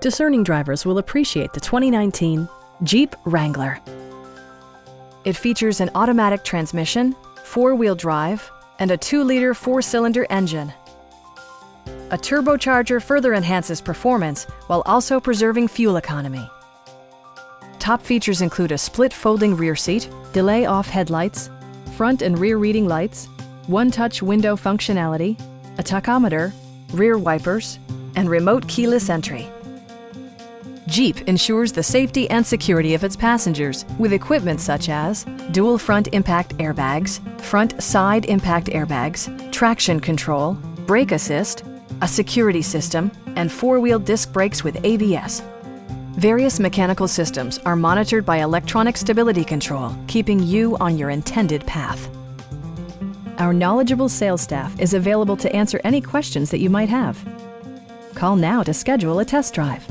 Discerning drivers will appreciate the 2019 Jeep Wrangler. It features an automatic transmission, four-wheel drive, and a 2-liter 4-cylinder engine. A turbocharger further enhances performance while also preserving fuel economy. Top features include a split folding rear seat, delay-off headlights, front and rear reading lights, one-touch window functionality, a tachometer, rear wipers, and remote keyless entry. Jeep ensures the safety and security of its passengers with equipment such as dual front impact airbags, front side impact airbags, traction control, brake assist, a security system, and 4-wheel disc brakes with ABS. Various mechanical systems are monitored by electronic stability control, keeping you on your intended path. Our knowledgeable sales staff is available to answer any questions that you might have. Call now to schedule a test drive.